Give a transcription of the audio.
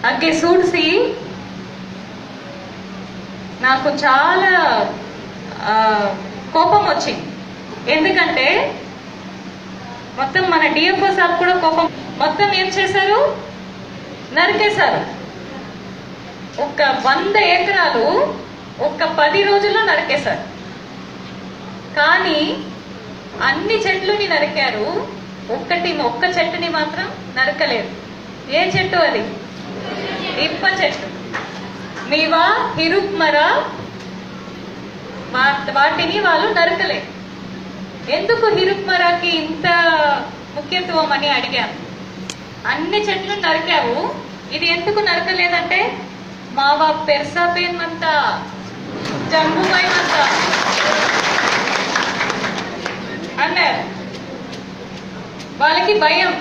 అగ్గే చూసి నాకు చాలా కోపం వచ్చింది. ఎందుకంటే మొత్తం మన డిఎఫ్ఓ సార్ కూడా కోపం, మొత్తం ఏం చేశారు, నరికేశారు. ఒక 100 ఎకరాలు ఒక 10 రోజుల్లో నరికేశారు. కానీ అన్ని చెట్లుని నరికారు, ఒక్క చెట్టుని మాత్రం నరకలేదు. ఏ చెట్టు అది? ఇప్ప చెట్టు. మీవా, హిరుక్మరా, వాటిని వాళ్ళు నరకలేదు. ఎందుకు హిరుక్మరాకి ఇంత ముఖ్యత్వం అని అడిగాను. అన్ని చెట్లు నరికావు, ఇది ఎందుకు నరకలేదంటే మావా పెర్సాపేమంత జంబుమైనంత అన్నారు. వాళ్ళకి భయం.